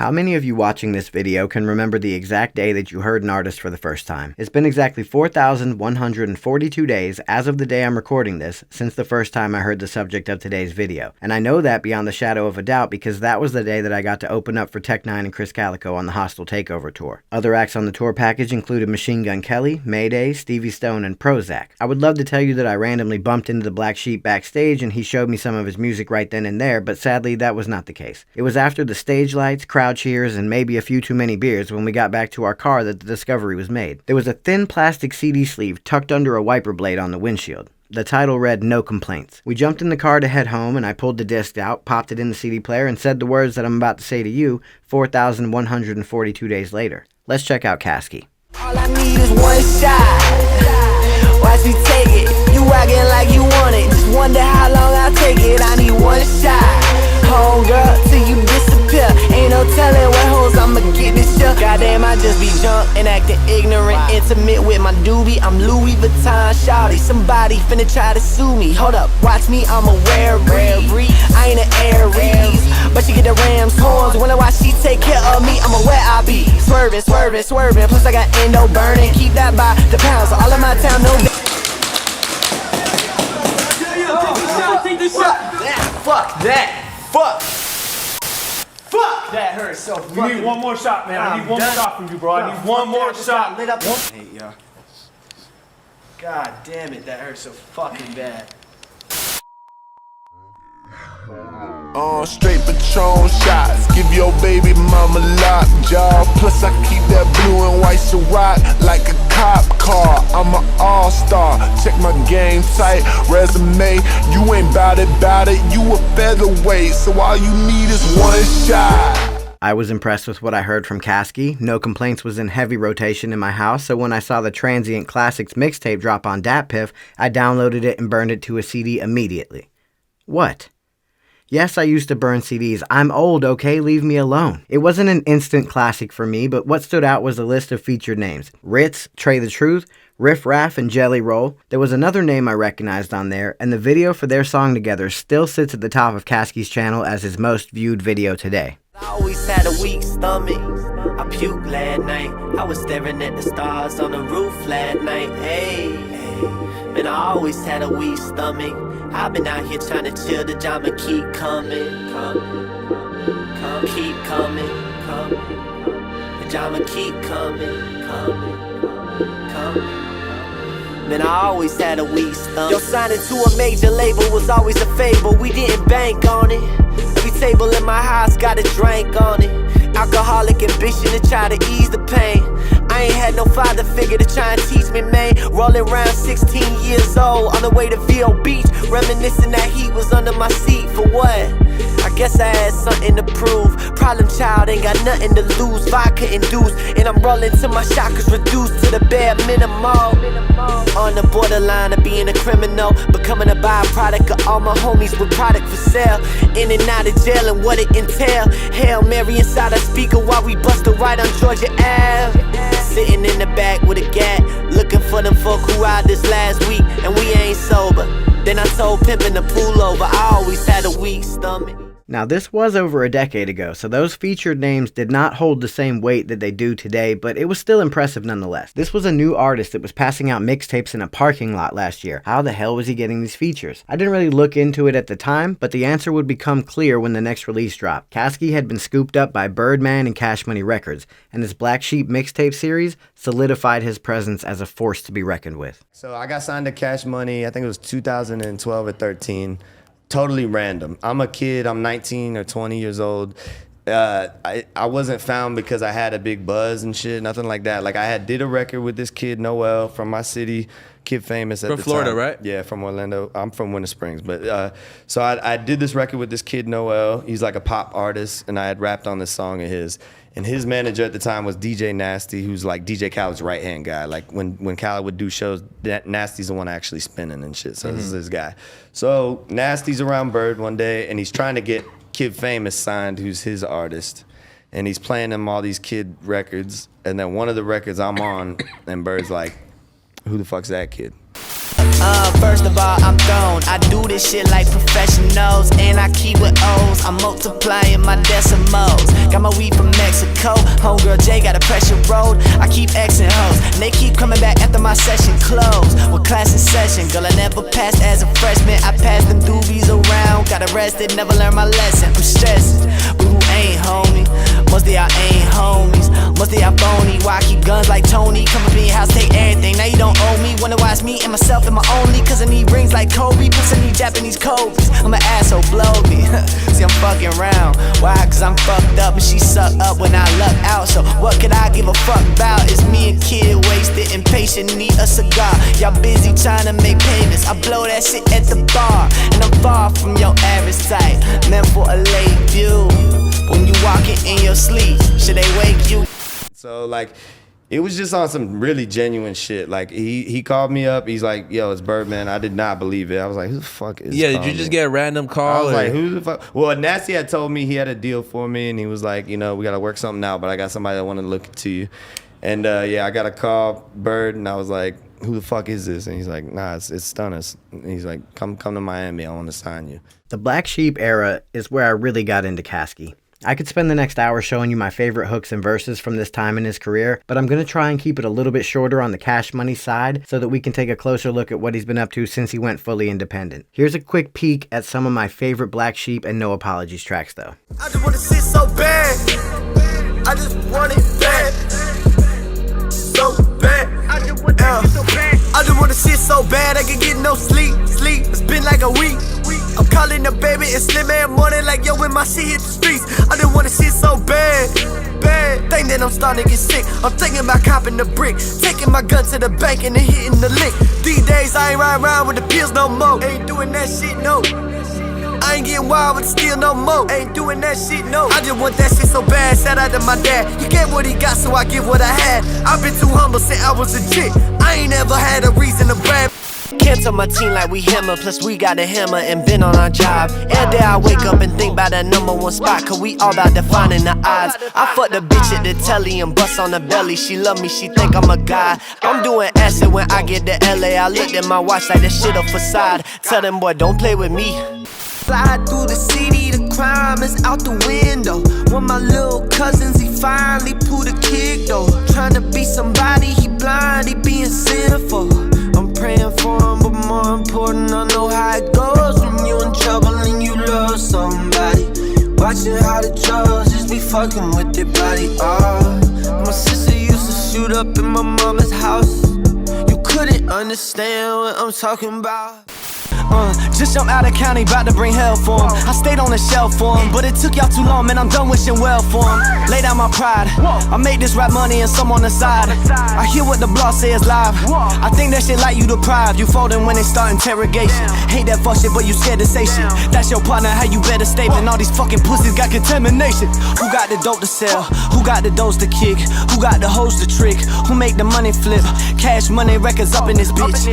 How many of you watching this video can remember the exact day that you heard an artist for the first time? It's been exactly 4,142 days as of the day I'm recording this since the first time I heard the subject of today's video. And I know that beyond the shadow of a doubt because that was the day that I got to open up for Tech Nine and Chris Calico on the Hostile Takeover tour. Other acts on the tour package included Machine Gun Kelly, Mayday, Stevie Stone, and Prozac. I would love to tell you that I randomly bumped into the Black Sheep backstage and he showed me some of his music right then and there, but sadly that was not the case. It was after the stage lights, crowd cheers, and maybe a few too many beers when we got back to our car that the discovery was made. There was a thin plastic CD sleeve tucked under a wiper blade on the windshield. The title read, "No Complaints." We jumped in the car to head home and I pulled the disc out, popped it in the CD player, and said the words that I'm about to say to you 4,142 days later. Let's check out CASKEY. All I need is one shot. Watch me take it. You acting like you want it. Just wonder how long I'll take it. I need one shot. Home girl, till you disappear. Ain't no telling what hoes I'ma get this year. Goddamn, I just be drunk and acting ignorant. Intimate with my doobie. I'm Louis Vuitton shawty. Somebody finna try to sue me. Hold up, watch me, I'm a rare breed. I ain't an Aries, but she get the Rams horns. Wonder why she take care of me. I'm a where I be. Swerving, swerving, swerving. Plus I got endo burning. Keep that by the pounds. So all of my town know. Take this shot. Fuck that. Fuck. Fuck. That hurts so fucking. We need one more shot, man. I need one more shot from you, bro. I need one more shot. Lit up. Hey, yo. God damn it, that hurts so fucking bad. Straight Patron shots, give your baby mama lockjaw. Plus I keep that blue and white Ciroc like a cop car. I'm an all-star, check my game tight resume. You ain't bout it, you a featherweight. So all you need is one shot. I was impressed with what I heard from CASKEY. No Complaints was in heavy rotation in my house, so when I saw the Transient Classics mixtape drop on DatPiff, I downloaded it and burned it to a CD immediately. What? Yes, I used to burn CDs. I'm old, okay? Leave me alone. It wasn't an instant classic for me, but what stood out was a list of featured names. Ritz, Trey the Truth, Riff Raff, and Jelly Roll. There was another name I recognized on there, and the video for their song together still sits at the top of CASKEY's channel as his most viewed video today. I always had a weak stomach. I puked last night. I was staring at the stars on the roof last night. Hey, man, I always had a weak stomach. I've been out here trying to chill, the drama keep coming, keep coming, the drama keep coming. Man, I always had a weak stomach. Yo, signing to a major label was always a favor. We didn't bank on it. Every table in my house got a drink on it. Alcoholic ambition to try to ease the pain. I ain't had no father figure to try and teach me, man. Rolling around 16 years old on the way to VO Beach. Reminiscing that heat was under my seat for what? I guess I had something to prove. Problem child, ain't got nothing to lose. Vodka induced, and I'm rolling till my chakras reduced to the bare minimum. On the borderline of being a criminal, becoming a byproduct of all my homies with product for sale. In and out of jail and what it entail. Hail Mary inside a speaker while we bust a right on Georgia Ave. Sitting in the back with a gat, looking for them folk who ride this last week, and we ain't sober. Then I told Pimpin' to pull over. I always had a weak stomach. Now this was over a decade ago, so those featured names did not hold the same weight that they do today, but it was still impressive nonetheless. This was a new artist that was passing out mixtapes in a parking lot last year. How the hell was he getting these features? I didn't really look into it at the time, but the answer would become clear when the next release dropped. CASKEY had been scooped up by Birdman and Cash Money Records, and his Black Sheep mixtape series solidified his presence as a force to be reckoned with. So I got signed to Cash Money, I think it was 2012 or 13. Totally random. I'm a kid, I'm 19 or 20 years old. I wasn't found because I had a big buzz and shit, nothing like that. Like I did a record with this kid, Noel, from my city, Kid Famous at the time. From Florida, right? Yeah, from Orlando. I'm from Winter Springs. But so I did this record with this kid, Noel. He's like a pop artist, and I had rapped on this song of his. And his manager at the time was DJ Nasty, who's like DJ Khaled's right-hand guy. Like when Khaled would do shows, Nasty's the one actually spinning and shit. So this is his guy. So Nasty's around Bird one day, and he's trying to get Kid Famous signed, who's his artist. And he's playing him all these kid records. And then one of the records I'm on, and Bird's like, who the fuck's that kid? First of all, I'm thrown. I do this shit like professionals, and I keep with O's. I'm multiplying my decimals. Got my weed from girl Jay got a pressure road. I keep Xing hoes, and they keep coming back after my session closed. With class in session, girl, I never passed as a freshman. I passed them doobies around, got arrested, never learned my lesson. I'm stressing, but who ain't, homie? Most of y'all ain't homies, most of y'all phony. Why I keep guns like Tony? Come up in your house, take everything, now you don't owe me. Wonder why it's me and myself and my only. Cause I need rings like Kobe, plus I need Japanese Kobe's. I'm an asshole, blow me. See, I'm fucking round. Why? Cause I'm fucked up and she suck up when I luck out. So what could I give a fuck about? It's me and kid wasted, impatient, need a cigar. Y'all busy trying to make payments, I blow that shit at the bar. And I'm far from your average type, meant for a late view. When you walking in your sleep, should they wake you? So like, it was just on some really genuine shit. Like he called me up. He's like, "Yo, it's Birdman." I did not believe it. I was like, "Who the fuck is?" Yeah, did you just get a random call? I was like, "Who the fuck?" Well, Nasty had told me he had a deal for me, and he was like, "You know, we gotta work something out, but I got somebody that want to look to you." And yeah, I got a call, Bird, and I was like, "Who the fuck is this?" And he's like, "Nah, it's Stunners." And he's like, "Come to Miami. I want to sign you." The Black Sheep era is where I really got into CASKEY. I could spend the next hour showing you my favorite hooks and verses from this time in his career, but I'm going to try and keep it a little bit shorter on the Cash Money side so that we can take a closer look at what he's been up to since he went fully independent. Here's a quick peek at some of my favorite Black Sheep and No Apologies tracks though. I just wanna sit so bad, I just want it bad, so bad. I just wanna sit so bad I can get no sleep. It's been like a week. I'm calling the baby, it's Slim Man morning like yo when my shit hit the streets. I just wanna sit so bad. Think that I'm starting to get sick. I'm thinking about copping the brick, taking my gun to the bank and then hitting the lick. These days I ain't riding around with the pills no more. Ain't doing that shit, no. I ain't getting wild with the steel no more. Ain't doing that shit, no. I just want that shit so bad. Shout out to my dad. He gave what he got, so I give what I had. I've been too humble since I was a chick. I ain't ever had a reason to brag. Cancel my team like we hammer, plus we got a hammer and been on our job. Every day I wake up and think about that #1 spot, cause we all about defining the odds. I fuck the bitch at the telly and bust on the belly. She love me, she think I'm a guy. I'm doing acid when I get to LA. I looked at my watch like that shit a facade. Tell them boy, don't play with me. Slide through the city, the crime is out the window. One of my little cousins, he finally pulled a kick though. Trying to be somebody, he blind, he being sinful. I'm praying for him, but more important, I know how it goes when you in trouble and you love somebody. Watching how the drugs just be fucking with their body. My sister used to shoot up in my mama's house. You couldn't understand what I'm talking about. Just jumped out of county, about to bring hell for him. I stayed on the shelf for him, but it took y'all too long, man, I'm done wishing well for him. Lay down my pride, I make this rap money and some on the side. I hear what the blog says live, I think that shit like you deprived. You folding when they start interrogation. Hate that fuck shit, but you scared to say shit. That's your partner, how you better statement. All these fucking pussies got contamination. Who got the dope to sell? Who got the dose to kick? Who got the hoes to trick? Who make the money flip? Cash money records up in this bitch,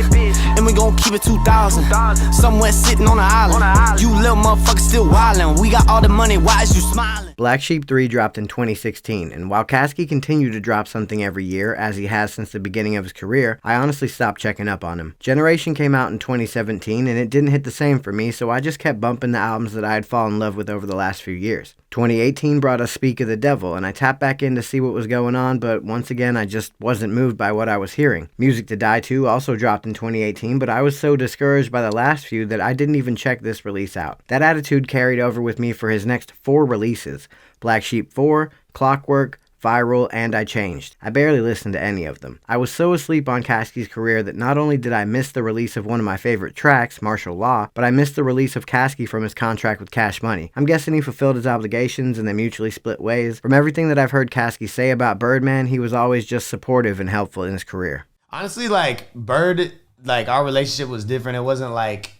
and we gon' keep it 2,000. Somewhere sitting on an island. You little motherfucker still wildin'. We got all the money, why is you smiling? Black Sheep 3 dropped in 2016, and while CASKEY continued to drop something every year, as he has since the beginning of his career, I honestly stopped checking up on him. Generation came out in 2017, and it didn't hit the same for me, so I just kept bumping the albums that I had fallen in love with over the last few years. 2018 brought us Speak of the Devil, and I tapped back in to see what was going on, but once again, I just wasn't moved by what I was hearing. Music to Die To also dropped in 2018, but I was so discouraged by the last few that I didn't even check this release out. That attitude carried over with me for his next 4 releases: Black Sheep 4, Clockwork, Viral, and I Changed. I barely listened to any of them. I was so asleep on CASKEY's career that not only did I miss the release of one of my favorite tracks, Martial Law, but I missed the release of CASKEY from his contract with Cash Money. I'm guessing he fulfilled his obligations and they mutually split ways. From everything that I've heard CASKEY say about Birdman, he was always just supportive and helpful in his career. Honestly, like, Bird, like, our relationship was different. It wasn't like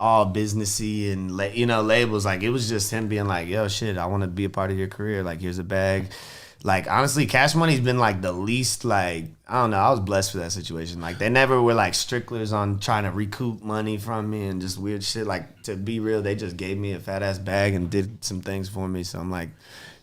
all businessy and labels. Like, it was just him being like, yo, shit, I want to be a part of your career. Like, here's a bag. Like, honestly, Cash Money's been like the least, like, I don't know, I was blessed for that situation. Like, they never were like stricklers on trying to recoup money from me and just weird shit. Like, to be real, they just gave me a fat ass bag and did some things for me. So I'm like,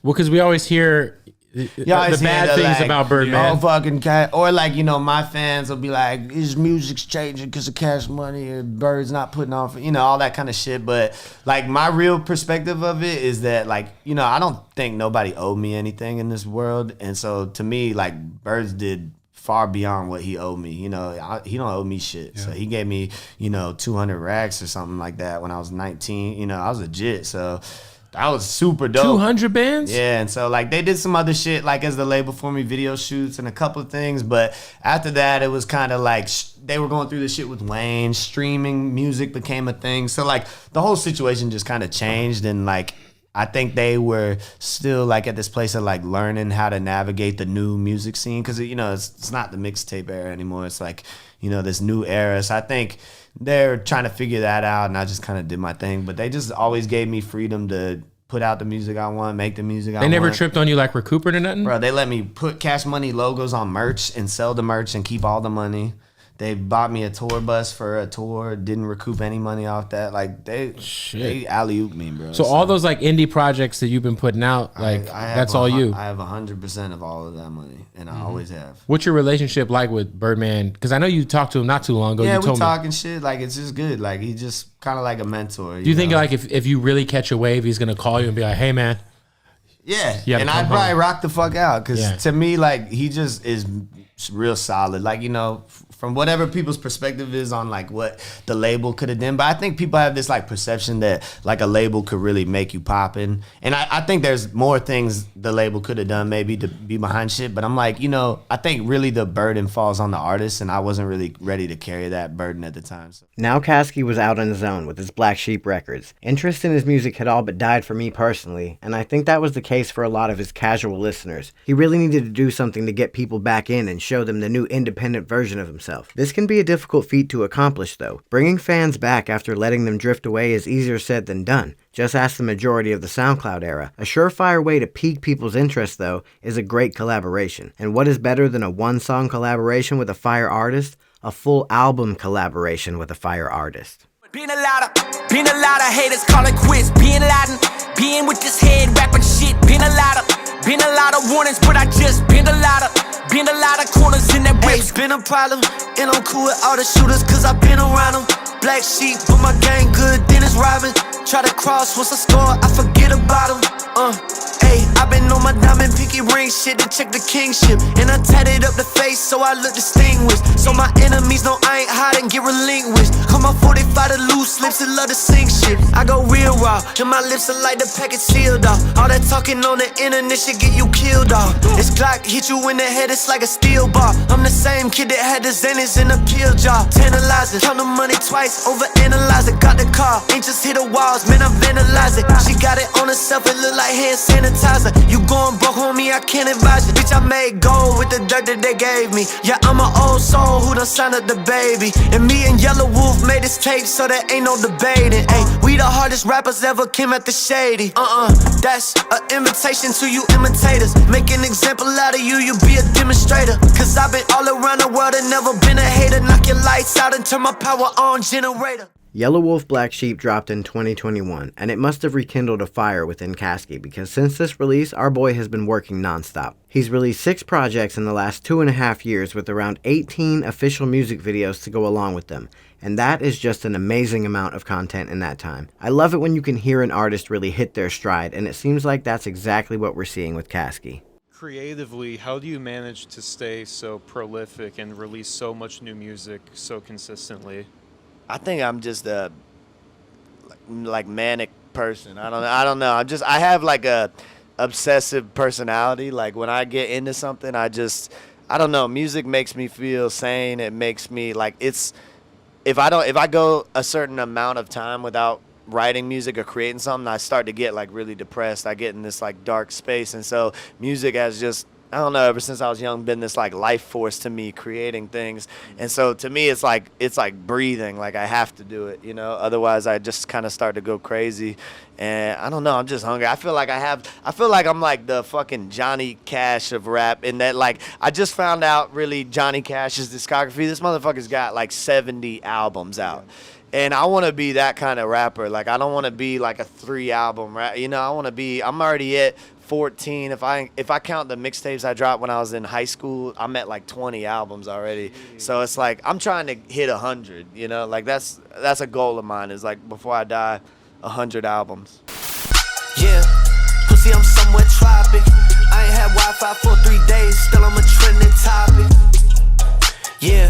Well, because we always hear always the bad hear things like, about Birdman. Oh, fucking cat. Or like, you know, my fans will be like, his music's changing because of Cash Money and Bird's not putting on, you know, all that kind of shit. But like my real perspective of it is that like, you know, I don't think nobody owed me anything in this world. And so to me, like Bird's did far beyond what he owed me. You know, he don't owe me shit. Yeah. So he gave me, you know, 200 racks or something like that when I was 19. You know, I was legit. So that was super dope. 200 bands? Yeah, and so like they did some other shit like as the label for me, video shoots and a couple of things. But after that, it was kind of like they were going through the shit with Wayne. Streaming music became a thing. So like the whole situation just kind of changed, and like I think they were still like at this place of like learning how to navigate the new music scene, because you know it's not the mixtape era anymore. It's like, you know, this new era. So I think they're trying to figure that out, and I just kind of did my thing. But they just always gave me freedom to put out the music I want, make the music I want. They never tripped on you like recouping or nothing? Bro, they let me put Cash Money logos on merch and sell the merch and keep all the money. They bought me a tour bus for a tour, didn't recoup any money off that. Like they alley-ooped me, bro. So all those like indie projects that you've been putting out, like that's all you? I have 100% of all of that money, and I always have. What's your relationship like with Birdman? Because I know you talked to him not too long ago. Yeah, you we told talking shit. Like it's just good. Like he's just kind of like a mentor. Do you think like if you really catch a wave, he's gonna call you and be like, "Hey, man"? Yeah, and I'd probably rock the fuck out, because to me, like he just is real solid. Like, you know, from whatever people's perspective is on like what the label could have done. But I think people have this like perception that like a label could really make you poppin'. And I think there's more things the label could have done maybe to be behind shit. But I'm like, you know, I think really the burden falls on the artist, and I wasn't really ready to carry that burden at the time. So. Now CASKEY was out on his own with his Black Sheep records. Interest in his music had all but died for me personally, and I think that was the case for a lot of his casual listeners. He really needed to do something to get people back in and show them the new independent version of himself. This can be a difficult feat to accomplish though. Bringing fans back after letting them drift away is easier said than done. Just ask the majority of the SoundCloud era. A surefire way to pique people's interest though is a great collaboration. And what is better than a one-song collaboration with a fire artist? A full album collaboration with a fire artist. Been a lot of haters call it quits. Being Latin, being with this head rapping shit. Been a lot of warnings, but I just been a lot of corners in that whip. It's been a problem, and I'm cool with all the shooters, cause I've been around them. Black sheep, but my gang good, then it's robbing. Try to cross, once I score, I forget about them. I've been on my diamond pinky ring shit to check the kingship. And I tatted up the face so I look distinguished. So my enemies know I ain't hiding, get relinquished. Call my 45 to loose lips and love to sing shit. I go real raw, and my lips are like the package sealed off. All that talking on the internet should get you killed off. It's Glock, hit you in the head, it's like a steel bar. I'm the same kid that had the Xanax in a pill jar. Tantalizing, count the money twice, overanalyze it. Got the car, ain't just hit the walls, man, I vandalize it. She got it on herself, it look like hand sanitizer. You going broke, homie, I can't advise you. Bitch, I made gold with the dirt that they gave me. Yeah, I'm an old soul who done signed up the baby. And me and Yellow Wolf made this tape, so there ain't no debating. Ay, we the hardest rappers ever came at the shady. That's an invitation to you imitators. Make an example out of you, you be a demonstrator. Cause I've been all around the world and never been a hater. Knock your lights out and turn my power on generator. Yellow Wolf Black Sheep dropped in 2021, and it must have rekindled a fire within CASKEY, because since this release, our boy has been working nonstop. He's released 6 projects in the last 2.5 years with around 18 official music videos to go along with them, and that is just an amazing amount of content in that time. I love it when you can hear an artist really hit their stride, and it seems like that's exactly what we're seeing with CASKEY. Creatively, how do you manage to stay so prolific and release so much new music so consistently? I think I'm just a like manic person. I don't know. I have like a obsessive personality. Like when I get into something, I don't know. Music makes me feel sane. It makes me like if I go a certain amount of time without writing music or creating something, I start to get like really depressed. I get in this like dark space, and so music has just, I don't know, ever since I was young, been this like life force to me, creating things. And so to me, it's like breathing. Like I have to do it, you know. Otherwise, I just kind of start to go crazy. And I don't know, I'm just hungry. I feel like I'm like the fucking Johnny Cash of rap, in that like I just found out really Johnny Cash's discography. This motherfucker's got like 70 albums out. And I want to be that kind of rapper. Like I don't want to be like a 3-album rap. You know, I'm already at 14. If I count the mixtapes I dropped when I was in high school, I'm at like 20 albums already. So it's like I'm trying to hit 100. You know, like that's a goal of mine. Is like before I die, 100 albums. Yeah, pussy, I'm somewhere tropic. I ain't had Wi-Fi for 3 days, still I'm a trending topic. Yeah,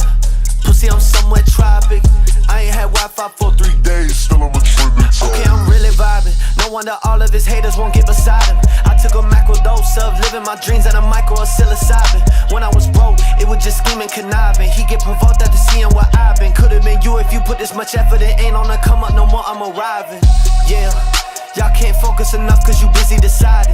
pussy, I'm somewhere tropic. I ain't had Wi-Fi for 3 days, still I'm a trending topic. Okay, I'm really vibing. No wonder all of his haters won't get beside him. I took a macro dose of living my dreams and a micro of psilocybin. When I was broke, it was just scheming, conniving. He get provoked after seeing what I've been. Could've been you if you put this much effort. It ain't on the come up no more, I'm arriving. Yeah. Y'all can't focus enough cause you busy deciding.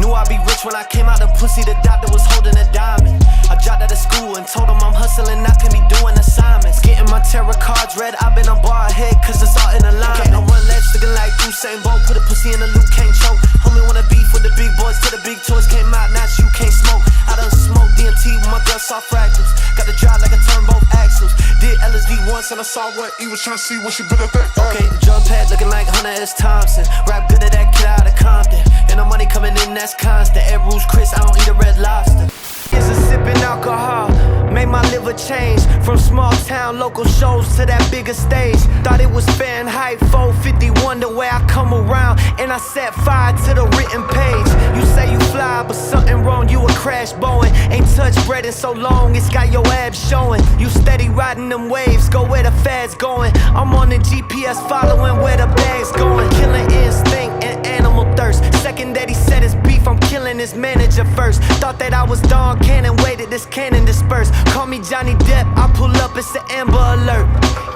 Knew I'd be rich when I came out of pussy, the doctor was holding a diamond. I dropped out of school and told him I'm hustling, I can be doing assignments. Getting my tarot cards read, I've been a bar ahead cause it's all in alignment. Okay, I run legs looking like Usain Bolt, put a pussy in a loop, can't choke. Homie wanna beef with the big boys till the big toys came out, now you can't smoke. I done smoked DMT with my girl, saw fractals. Got the drive like a turn both axles. Did LSD once and I saw what he was trying to see when she been at that. Okay, the drum pad looking like Hunter S. Thompson. Rap good at that kid out of Compton. And the money coming in, that's constant. Ed Rules Chris, I don't eat a red lobster. Is a sipping alcohol, made my liver change. From small town local shows to that bigger stage. Thought it was Fahrenheit 451 the way I come around. And I set fire to the written page. You say you fly, but something wrong, you a crash Boeing. Ain't touched bread in so long, it's got your abs showing. You steady riding them waves, go where the fad's going. I'm on the GPS following where the bag's going. Killing instinct and animal thirst. Second that he said his beef, I'm killing his manager first. Thought that I was Don Cannon, waited this cannon disperse. Call me Johnny Depp, I pull up, it's an Amber Alert.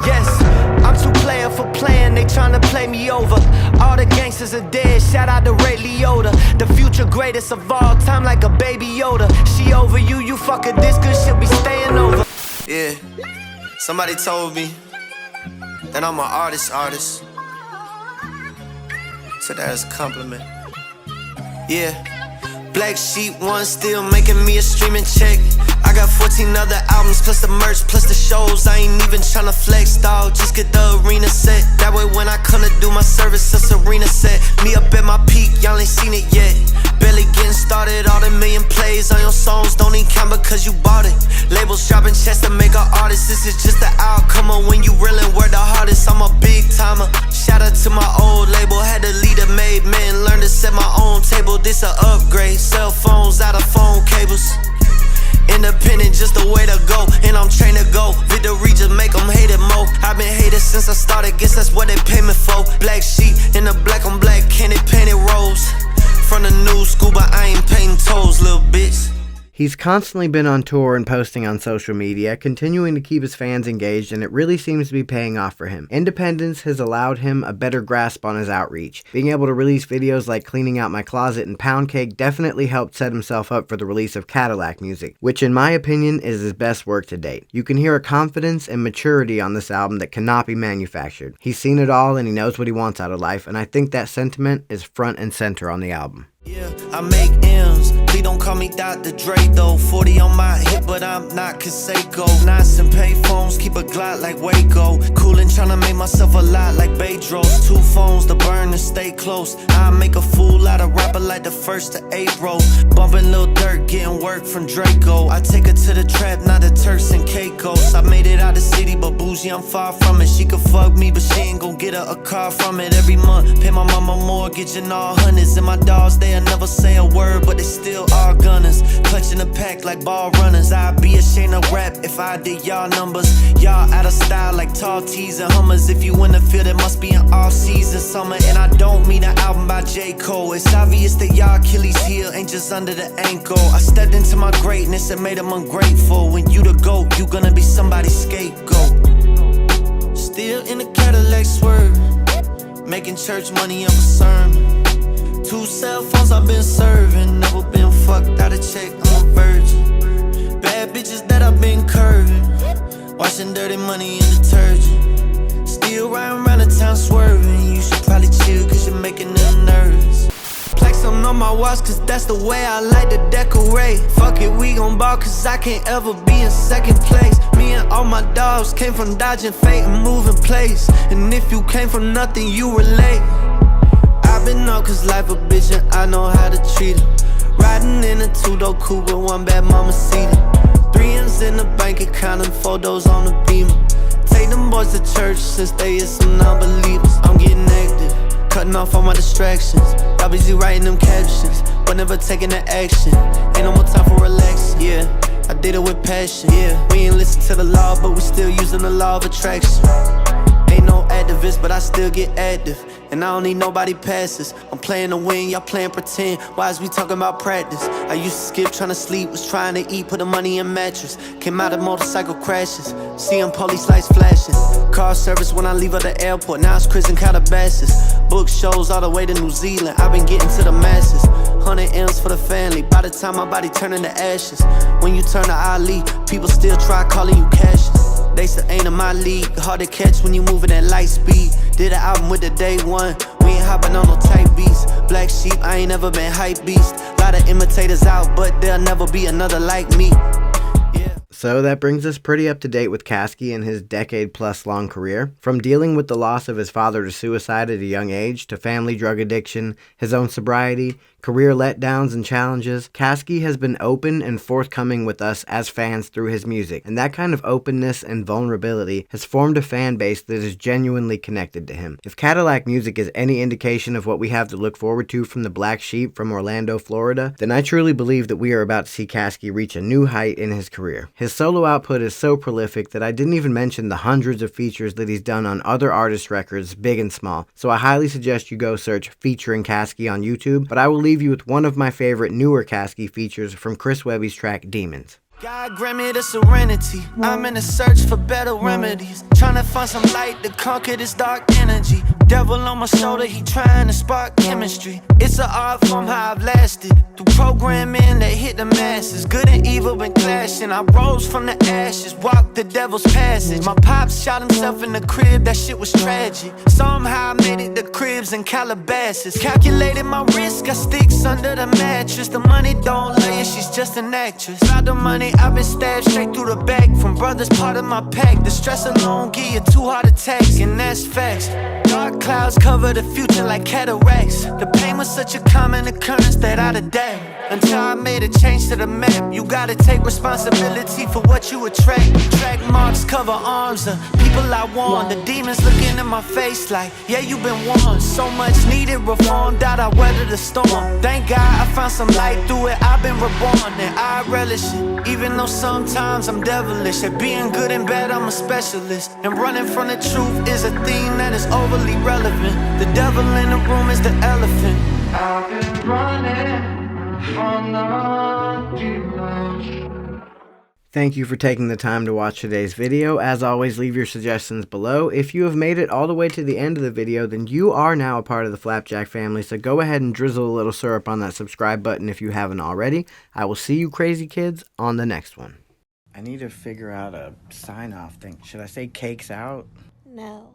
Yes, I'm too player for playing, they tryna play me over. All the gangsters are dead, shout out to Ray Liotta. The future greatest of all time like a baby Yoda. She over you, you fuck her this good, she'll be staying over. Yeah, somebody told me that I'm an artist. So that's a compliment. Yeah. Black Sheep one still making me a streaming check. I got 14 other albums plus the merch plus the shows. I ain't even tryna flex, dawg, just get the arena set. That way when I come to do my service, it's arena set. Me up at my peak, y'all ain't seen it yet. Barely getting started, all the million plays on your songs don't even count because you bought it. Labels shopping checks to make an artist, this is just the outcome of when you really work the hardest. I'm a big timer, shout out to my old label. Had to lead a made man, learn to set my own table. This a upgrade, cell phones out of phone cables. Independent, just the way to go, and I'm trained to go. Victory just make them hate it more. I've been hated since I started, guess that's what they pay me for. Black sheep in the black on black, candy painted rose. From the new school, but I ain't painting toes, little bitch. He's constantly been on tour and posting on social media, continuing to keep his fans engaged, and it really seems to be paying off for him. Independence has allowed him a better grasp on his outreach. Being able to release videos like Cleaning Out My Closet and Pound Cake definitely helped set himself up for the release of Cadillac Music, which in my opinion is his best work to date. You can hear a confidence and maturity on this album that cannot be manufactured. He's seen it all and he knows what he wants out of life, and I think that sentiment is front and center on the album. Yeah, I make M's. Please don't call me Dr. Dre though. 40 on my hip, but I'm not Kaseko. Nice and pay phones, keep a Glock like Waco. Coolin', tryna make myself a lot like Bedros. 2 phones to burn and stay close. I make a fool out of rapper like the 1st of April. Bumpin' Lil Durk, getting work from Draco. I take her to the trap, not the Turks and Caicos. I made it out the city, but bougie, I'm far from it. She could fuck me, but she ain't gon' get her a car from it every month. Pay my mama mortgage and all hundreds. And my dogs, they'll never say a word, but they still are gunners. Clutching the pack like ball runners. I'd be ashamed of rap if I did y'all numbers. Y'all out of style like tall tees and Hummers. If you in the field, it must be an off-season summer. And I don't mean an album by J. Cole. It's obvious that y'all Achilles heel ain't just under the ankle. I stepped into my greatness and made them ungrateful. When you the GOAT, you gonna be somebody's scapegoat. Still in the Cadillac swerve, making church money of a sermon. 2 cell phones I've been serving. Never been fucked out of check, I'm a virgin. Bad bitches that I've been curving. Washing dirty money in detergent. Still riding around the town swerving. You should probably chill cause you're making them nervous. Plaque something on my watch cause that's the way I like to decorate. Fuck it, we gon' ball cause I can't ever be in second place. Me and all my dogs came from dodging fate and moving place. And if you came from nothing, you relate. I've been up cause life a bitch and I know how to treat her. Riding in a two-door coupe with one bad mama seated. 3 M's in the bank account and photos on the beamer. Take them boys to church since they is some non-believers. I'm getting active, cutting off all my distractions. Y'all busy writing them captions, but never taking the action. Ain't no more time for relaxing, yeah. I did it with passion, yeah. We ain't listen to the law, but we still using the law of attraction. Ain't no activist, but I still get active. And I don't need nobody passes. I'm playing to win, y'all playing pretend. Why is we talking about practice? I used to skip trying to sleep, was trying to eat, put the money in mattress. Came out of motorcycle crashes, seeing police lights flashing. Car service when I leave at the airport, now it's Chris and Calabasas. Book shows all the way to New Zealand, I've been getting to the masses. 100 M's for the family, by the time my body turn into ashes. When you turn to Ali, people still try calling you Cassius. They still ain't in my league, hard to catch when you moving at light speed. Did an album with the day one, we ain't hopping on no tight beats. Black sheep, I ain't never been hype beast. Lot of imitators out, but there'll never be another like me. So that brings us pretty up to date with CASKEY and his decade-plus long career. From dealing with the loss of his father to suicide at a young age, to family drug addiction, his own sobriety, career letdowns and challenges, CASKEY has been open and forthcoming with us as fans through his music, and that kind of openness and vulnerability has formed a fan base that is genuinely connected to him. If Cadillac music is any indication of what we have to look forward to from the Black Sheep from Orlando, Florida, then I truly believe that we are about to see CASKEY reach a new height in his career. His solo output is so prolific that I didn't even mention the hundreds of features that he's done on other artists' records, big and small, so I highly suggest you go search featuring CASKEY on YouTube, but I will leave you with one of my favorite newer CASKEY features from Chris Webby's track Demons. God grant me the serenity, I'm in a search for better remedies. Trying to find some light to conquer this dark energy. Devil on my shoulder, he trying to spark chemistry. It's an art form how I've lasted. Through programming that hit the masses. Good and evil been clashing. I rose from the ashes, walked the devil's passage. My pops shot himself in the crib, that shit was tragic. Somehow I made it to cribs and Calabasas. Calculated my risk, got sticks under the mattress. The money don't lay her, she's just an actress. About the money, I've been stabbed straight through the back. From brothers part of my pack. The stress alone give you 2 heart attacks, and that's facts. Dark clouds cover the future like cataracts. The pain was such a common occurrence that I'd adapt. Until I made a change to the map. You gotta take responsibility for what you attract. Track marks cover arms of people I warned. The demons looking in my face like, yeah, you been warned. So much needed reform, that I weathered the storm. Thank God I found some light through it. I've been reborn and I relish it. Even though sometimes I'm devilish. At being good and bad I'm a specialist. And running from the truth is a theme that is overly relevant. The devil in the room is the elephant. I've been running from the demons. Thank you for taking the time to watch today's video. As always, leave your suggestions below. If you have made it all the way to the end of the video, then you are now a part of the Flapjack family, so go ahead and drizzle a little syrup on that subscribe button if you haven't already. I will see you crazy kids on the next one. I need to figure out a sign-off thing. Should I say cakes out? No.